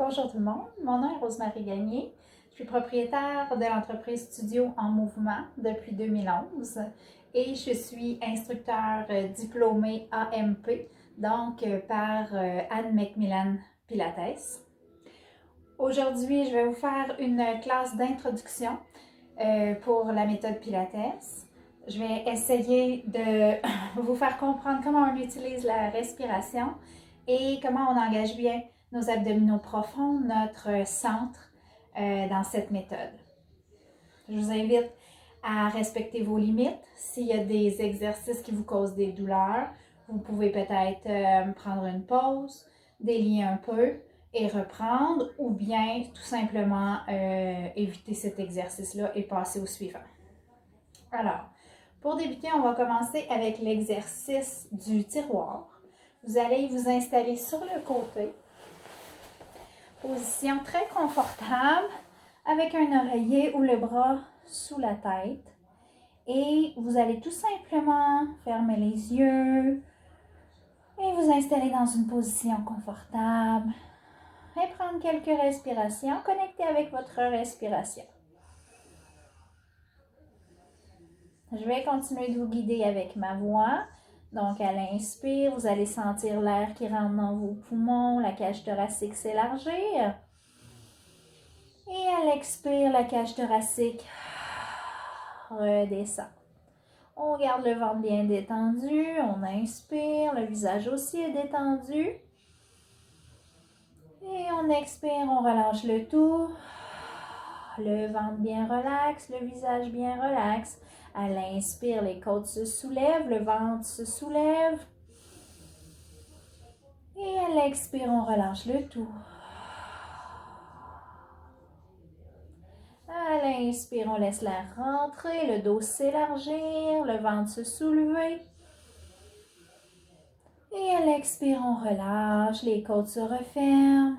Bonjour tout le monde, mon nom est Rosemary Gagné. Je suis propriétaire de l'entreprise Studio en Mouvement depuis 2011 et je suis instructeur diplômé AMP, donc par Anne Macmillan Pilates. Aujourd'hui, je vais vous faire une classe d'introduction pour la méthode Pilates. Je vais essayer de vous faire comprendre comment on utilise la respiration et comment on engage bien nos abdominaux profonds, notre centre dans cette méthode. Je vous invite à respecter vos limites. S'il y a des exercices qui vous causent des douleurs, vous pouvez peut-être prendre une pause, délier un peu et reprendre, ou bien tout simplement éviter cet exercice-là et passer au suivant. Alors, pour débuter, on va commencer avec l'exercice du tiroir. Vous allez vous installer sur le côté. Position très confortable avec un oreiller ou le bras sous la tête. Et vous allez tout simplement fermer les yeux et vous installer dans une position confortable et prendre quelques respirations. Connectez avec votre respiration. Je vais continuer de vous guider avec ma voix. Donc, à l'inspire, vous allez sentir l'air qui rentre dans vos poumons, la cage thoracique s'élargir. Et à l'expire, la cage thoracique redescend. On garde le ventre bien détendu. On inspire, le visage aussi est détendu. Et on expire, on relâche le tout. Le ventre bien relax, le visage bien relax. À l'inspire, les côtes se soulèvent, le ventre se soulève. Et à l'expire, on relâche le tout. À l'inspire, on laisse l'air rentrer, le dos s'élargir, le ventre se soulever. Et à l'expire, on relâche, les côtes se referment.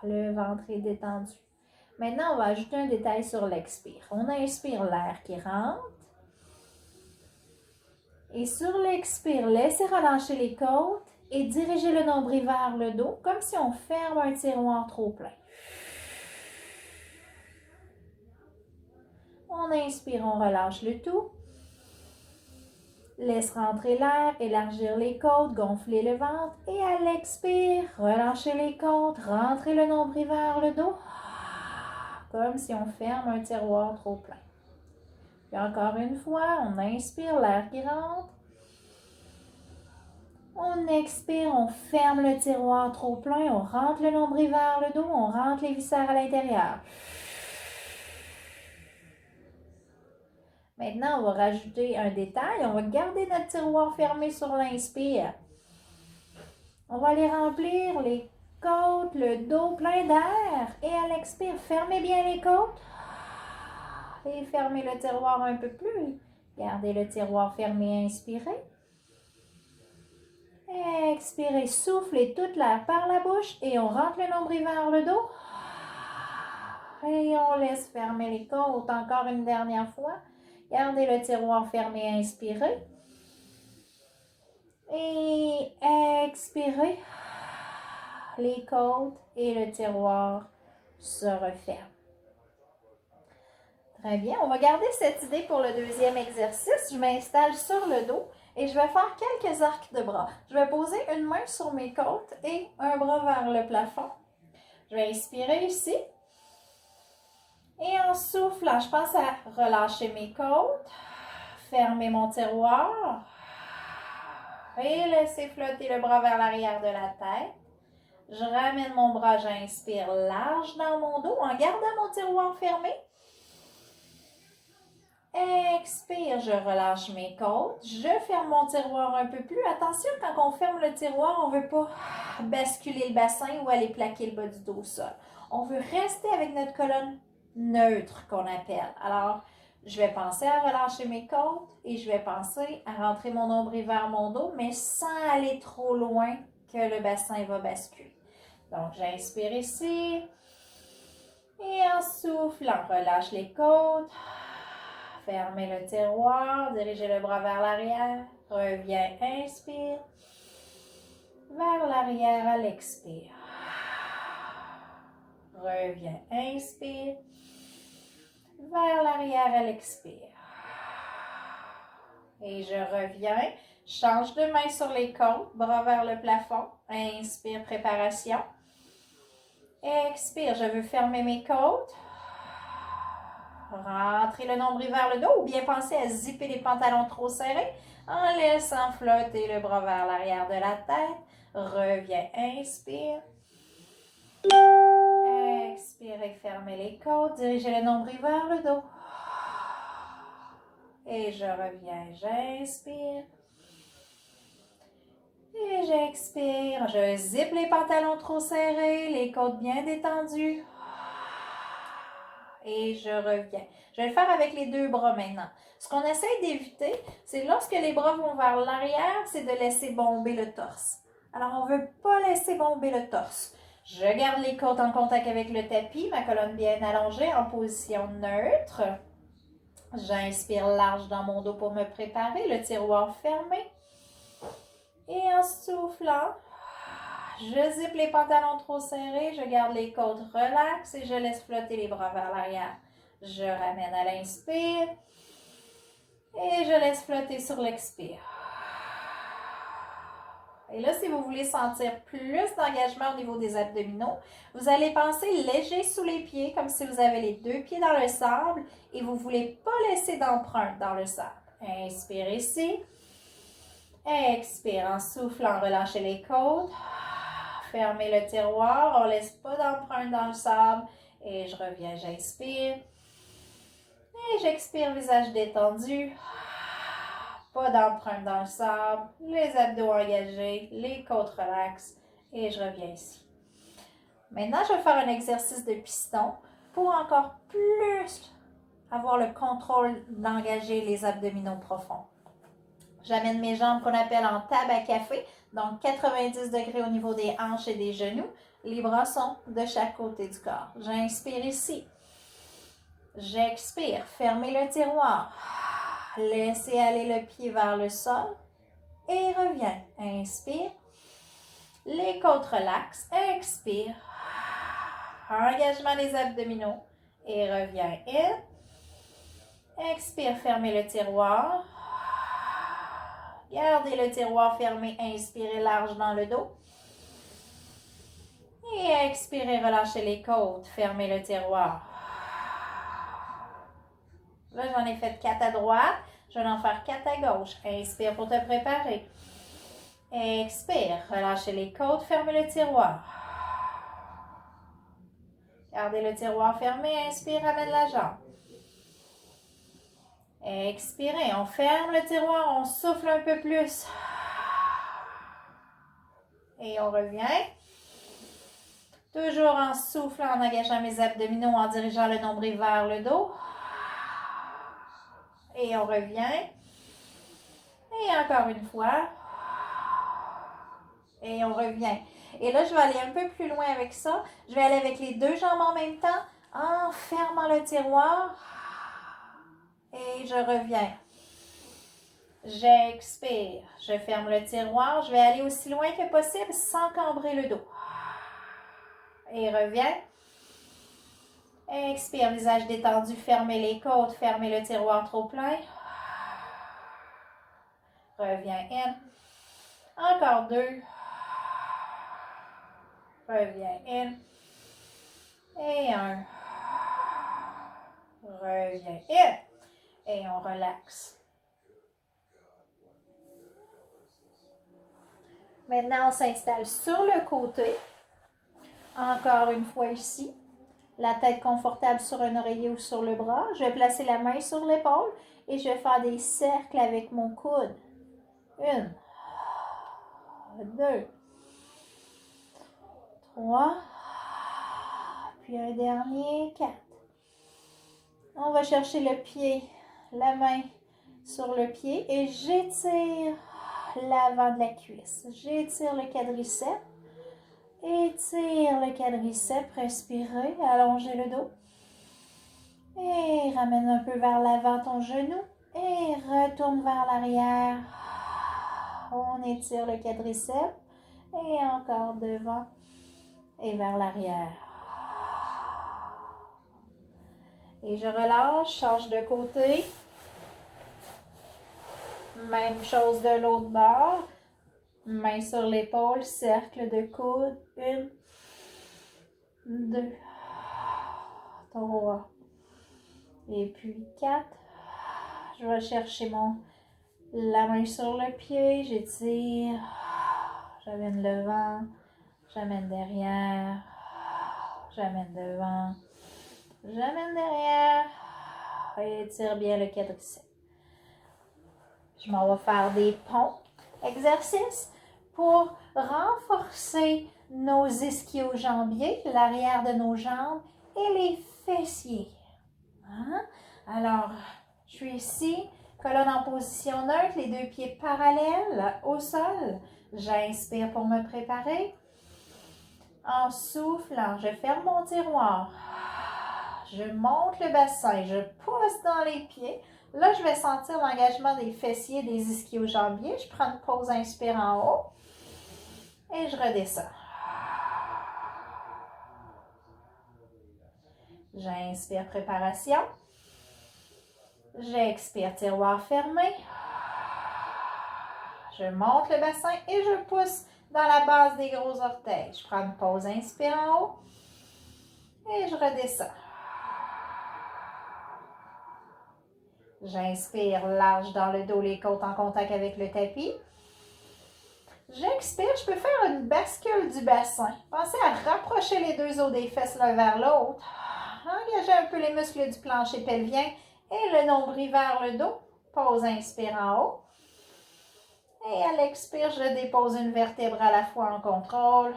Le ventre est détendu. Maintenant, on va ajouter un détail sur l'expire. On inspire l'air qui rentre. Et sur l'expire, laissez relâcher les côtes et dirigez le nombril vers le dos, comme si on ferme un tiroir trop plein. On inspire, on relâche le tout. Laisse rentrer l'air, élargir les côtes, gonfler le ventre. Et à l'expire, relâchez les côtes, rentrez le nombril vers le dos, comme si on ferme un tiroir trop plein. Puis encore une fois, on inspire l'air qui rentre. On expire, on ferme le tiroir trop plein, on rentre le nombril vers le dos, on rentre les viscères à l'intérieur. Maintenant, on va rajouter un détail. On va garder notre tiroir fermé sur l'inspire. On va aller remplir les côtes, le dos plein d'air. Et à l'expire, fermez bien les côtes. Et fermez le tiroir un peu plus. Gardez le tiroir fermé, inspirez. Expirez, soufflez toute l'air par la bouche et on rentre le nombril vers le dos. Et on laisse fermer les côtes encore une dernière fois. Gardez le tiroir fermé, inspirez. Et expirez. Les côtes et le tiroir se referment. Très bien, on va garder cette idée pour le deuxième exercice. Je m'installe sur le dos et je vais faire quelques arcs de bras. Je vais poser une main sur mes côtes et un bras vers le plafond. Je vais inspirer ici. Et en soufflant, je pense à relâcher mes côtes, fermer mon tiroir et laisser flotter le bras vers l'arrière de la tête. Je ramène mon bras, j'inspire large dans mon dos en gardant mon tiroir fermé. Expire, je relâche mes côtes, je ferme mon tiroir un peu plus. Attention, quand on ferme le tiroir, on ne veut pas basculer le bassin ou aller plaquer le bas du dos au sol. On veut rester avec notre colonne neutre qu'on appelle. Alors, je vais penser à relâcher mes côtes et je vais penser à rentrer mon nombril vers mon dos, mais sans aller trop loin que le bassin va basculer. Donc, j'inspire ici et en soufflant, relâche les côtes. Fermez le tiroir, dirigez le bras vers l'arrière, reviens, inspire, vers l'arrière à l'expire. Reviens, inspire. Vers l'arrière à l'expire. Et je reviens. Change de main sur les côtes, bras vers le plafond. Inspire, préparation. Expire, je veux fermer mes côtes. Rentrez le nombril vers le dos ou bien pensez à zipper les pantalons trop serrés en laissant flotter le bras vers l'arrière de la tête. Reviens, inspire. Expirez, fermez les côtes, dirigez le nombril vers le dos. Et je reviens, j'inspire. Et j'expire. Je zippe les pantalons trop serrés, les côtes bien détendues. Et je reviens. Je vais le faire avec les deux bras maintenant. Ce qu'on essaie d'éviter, c'est lorsque les bras vont vers l'arrière, c'est de laisser bomber le torse. Alors, on ne veut pas laisser bomber le torse. Je garde les côtes en contact avec le tapis, ma colonne bien allongée en position neutre. J'inspire large dans mon dos pour me préparer, le tiroir fermé. Et en soufflant, je zippe les pantalons trop serrés, je garde les côtes relaxes et je laisse flotter les bras vers l'arrière. Je ramène à l'inspire et je laisse flotter sur l'expire. Et là, si vous voulez sentir plus d'engagement au niveau des abdominaux, vous allez penser léger sous les pieds, comme si vous avez les deux pieds dans le sable et vous ne voulez pas laisser d'empreinte dans le sable. Inspire ici. Expire en soufflant, relâchez les côtes. Fermez le tiroir, on ne laisse pas d'empreinte dans le sable. Et je reviens, j'inspire. Et j'expire, visage détendu. Pas d'empreinte dans le sable. Les abdos engagés, les côtes relaxes. Et je reviens ici. Maintenant, je vais faire un exercice de piston pour encore plus avoir le contrôle d'engager les abdominaux profonds. J'amène mes jambes qu'on appelle en table à café, donc 90 degrés au niveau des hanches et des genoux. Les bras sont de chaque côté du corps. J'inspire ici. J'expire. Fermez le tiroir. Laissez aller le pied vers le sol. Et reviens. Inspire. Les côtes relaxent. Expire. Engagement des abdominaux. Et reviens. Expire. Fermez le tiroir. Gardez le tiroir fermé, inspirez large dans le dos. Et expirez, relâchez les côtes, fermez le tiroir. Là, j'en ai fait 4 à droite, je vais en faire 4 à gauche. Inspire pour te préparer. Expire, relâchez les côtes, fermez le tiroir. Gardez le tiroir fermé, inspire, ramène la jambe. Expirez, on ferme le tiroir, on souffle un peu plus. Et on revient. Toujours en soufflant, en engageant mes abdominaux, en dirigeant le nombril vers le dos. Et on revient. Et encore une fois. Et on revient. Et là, je vais aller un peu plus loin avec ça. Je vais aller avec les deux jambes en même temps, en fermant le tiroir. Et je reviens. J'expire. Je ferme le tiroir. Je vais aller aussi loin que possible sans cambrer le dos. Et reviens. Expire, visage détendu. Fermez les côtes. Fermez le tiroir trop plein. Reviens in. Encore 2. Reviens in. Et 1. Reviens in. Et on relaxe. Maintenant, on s'installe sur le côté. Encore une fois ici. La tête confortable sur un oreiller ou sur le bras. Je vais placer la main sur l'épaule et je vais faire des cercles avec mon coude. 1, 2, 3, puis un dernier, 4. On va chercher le pied, la main sur le pied et j'étire l'avant de la cuisse. J'étire le quadriceps. Étire le quadriceps, respirez, allongez le dos. Et ramène un peu vers l'avant ton genou. Et retourne vers l'arrière. On étire le quadriceps. Et encore devant et vers l'arrière. Et je relâche, change de côté. Même chose de l'autre bord. Main sur l'épaule, cercle de coude. 1, 2, 3. Et puis 4. Je vais chercher la main sur le pied. J'étire. J'amène devant. J'amène derrière. J'amène devant. J'amène derrière. Et étire bien le quadriceps. Je m'en vais faire des ponts. Exercice pour renforcer nos ischio-jambiers, l'arrière de nos jambes et les fessiers. Hein? Alors, je suis ici, colonne en position neutre, les deux pieds parallèles au sol. J'inspire pour me préparer. En soufflant, je ferme mon tiroir. Je monte le bassin, je pousse dans les pieds. Là, je vais sentir l'engagement des fessiers, des ischio-jambiers. Je prends une pause, inspire en haut. Et je redescends. J'inspire, préparation. J'expire, tiroir fermé. Je monte le bassin et je pousse dans la base des gros orteils. Je prends une pause, inspire en haut. Et je redescends. J'inspire, large dans le dos, les côtes en contact avec le tapis. J'expire, je peux faire une bascule du bassin. Pensez à rapprocher les deux os des fesses l'un vers l'autre. Engagez un peu les muscles du plancher pelvien et le nombril vers le dos. Pause, inspire en haut. Et à l'expire, je dépose une vertèbre à la fois en contrôle.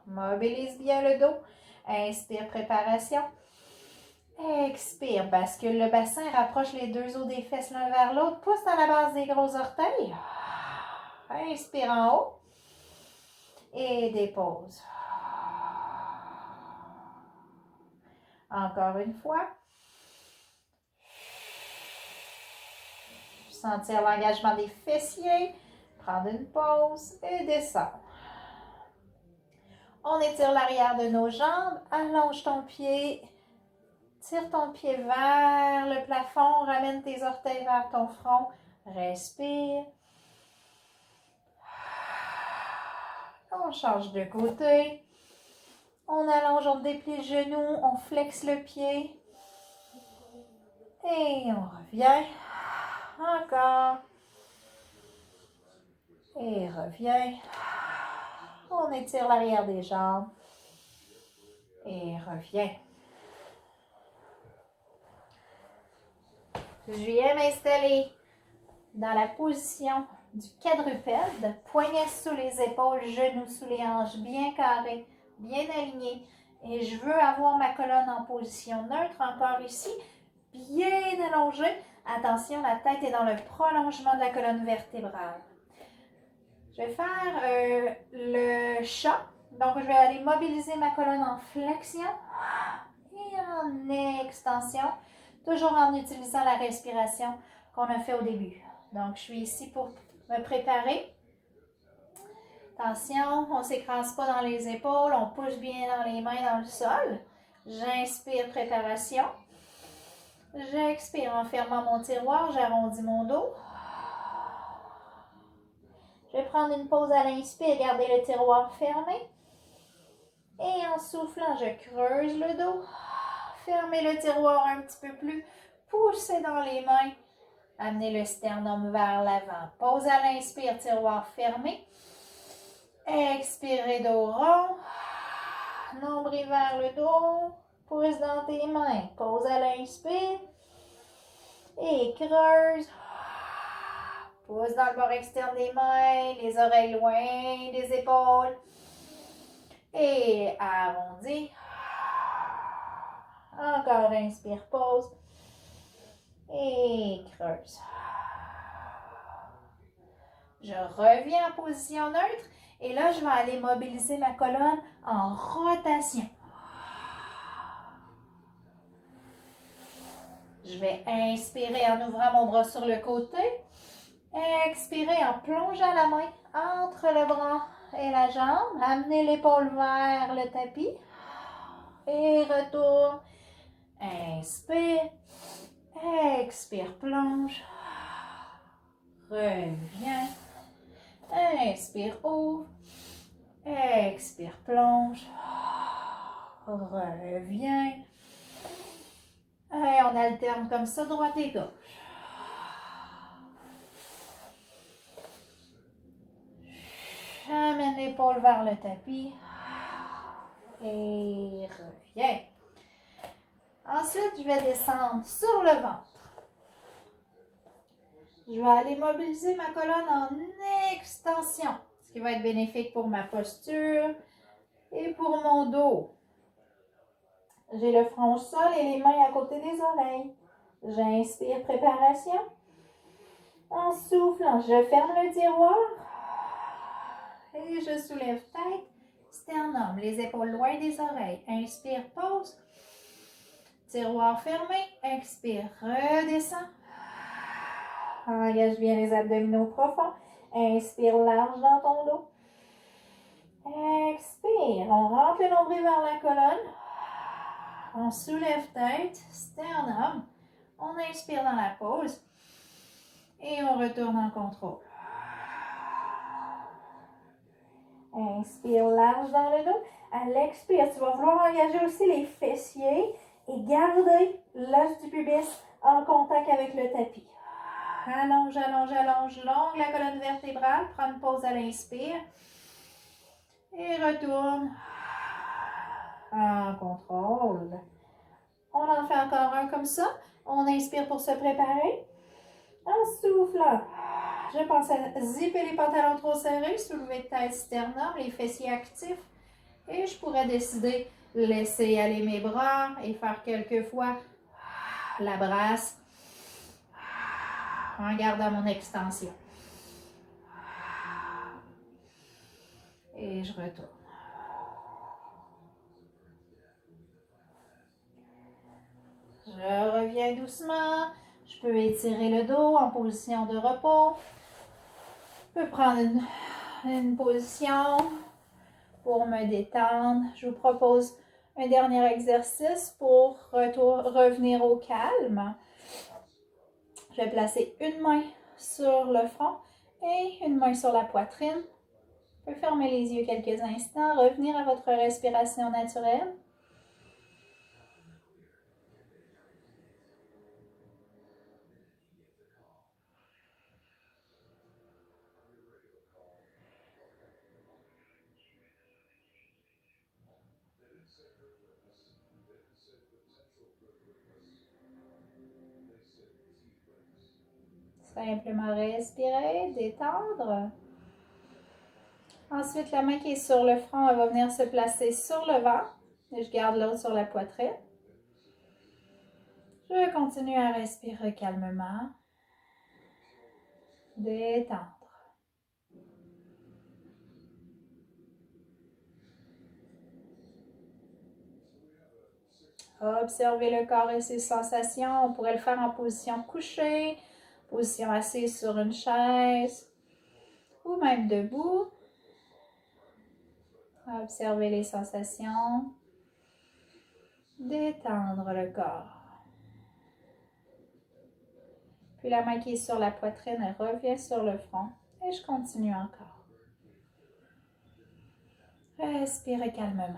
Mobilise bien le dos. Inspire, préparation. Expire, bascule le bassin, rapproche les deux os des fesses l'un vers l'autre, pousse dans la base des gros orteils. Inspire en haut et dépose. Encore une fois. Sentir l'engagement des fessiers. Prendre une pause et descendre. On étire l'arrière de nos jambes. Allonge ton pied. Tire ton pied vers le plafond. Ramène tes orteils vers ton front. Respire. On change de côté. On allonge, on déplie le genou. On flexe le pied. Et on revient. Encore. Et revient. On étire l'arrière des jambes. Et revient. Je viens m'installer dans la position du quadrupède. Poignets sous les épaules, genoux sous les hanches, bien carrés, bien alignés. Et je veux avoir ma colonne en position neutre, encore ici, bien allongée. Attention, la tête est dans le prolongement de la colonne vertébrale. Je vais faire le chat. Donc, je vais aller mobiliser ma colonne en flexion et en extension, toujours en utilisant la respiration qu'on a fait au début. Donc, je suis ici pour me préparer. Attention, on ne s'écrase pas dans les épaules, on pousse bien dans les mains dans le sol. J'inspire, préparation. J'expire en fermant mon tiroir, j'arrondis mon dos. Je vais prendre une pause à l'inspire, garder le tiroir fermé. Et en soufflant, je creuse le dos. Fermez le tiroir un petit peu plus. Poussez dans les mains. Amenez le sternum vers l'avant. Pause à l'inspire, tiroir fermé. Expirez dos rond. Nombril vers le dos. Pousse dans tes mains. Pause à l'inspire. Et creuse. Pousse dans le bord externe des mains. Les oreilles loin des épaules. Et arrondis. Encore inspire, pause. Et creuse. Je reviens en position neutre. Et là, je vais aller mobiliser ma colonne en rotation. Je vais inspirer en ouvrant mon bras sur le côté. Expirer en plongeant la main entre le bras et la jambe. Amenez l'épaule vers le tapis. Et retourne. Inspire. Expire, plonge. Reviens. Inspire, ouvre. Expire, plonge. Reviens. Et on alterne comme ça, droite et gauche. Amène l'épaule vers le tapis. Et reviens. Ensuite, je vais descendre sur le ventre. Je vais aller mobiliser ma colonne en extension, ce qui va être bénéfique pour ma posture et pour mon dos. J'ai le front au sol et les mains à côté des oreilles. J'inspire, préparation. En soufflant, je ferme le tiroir et je soulève tête, sternum, les épaules loin des oreilles. Inspire, pause. Tiroir fermé. Expire, redescend. Engage bien les abdominaux profonds. Inspire large dans ton dos. Expire. On rentre le nombril vers la colonne. On soulève tête, sternum. On inspire dans la pause. Et on retourne en contrôle. Inspire large dans le dos. À l'expire, tu vas vouloir engager aussi les fessiers et garder l'os du pubis en contact avec le tapis. Allonge, allonge, allonge, longue la colonne vertébrale. Prends une pause à l'inspire. Et retourne en contrôle. On en fait encore un comme ça. On inspire pour se préparer. En soufflant, je pense à zipper les pantalons trop serrés, soulever tête, sternum, les fessiers actifs. Et je pourrais décider de laisser aller mes bras et faire quelques fois la brasse en gardant mon extension. Et je retourne. Je reviens doucement. Je peux étirer le dos en position de repos. Je peux prendre une position pour me détendre. Je vous propose un dernier exercice pour revenir au calme. Je vais placer une main sur le front et une main sur la poitrine. Vous pouvez fermer les yeux quelques instants, revenir à votre respiration naturelle. Simplement respirer, détendre. Ensuite, la main qui est sur le front, elle va venir se placer sur le ventre. Et je garde l'autre sur la poitrine. Je continue à respirer calmement. Détendre. Observez le corps et ses sensations. On pourrait le faire en position couchée, position assise sur une chaise ou même debout. Observez les sensations. Détendre le corps. Puis la main qui est sur la poitrine, elle revient sur le front. Et je continue encore. Respirez calmement.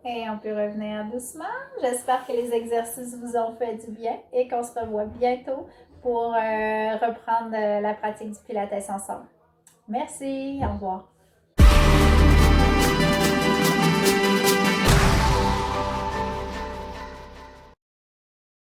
Et on peut revenir doucement. J'espère que les exercices vous ont fait du bien et qu'on se revoit bientôt pour reprendre la pratique du Pilates ensemble. Merci, au revoir.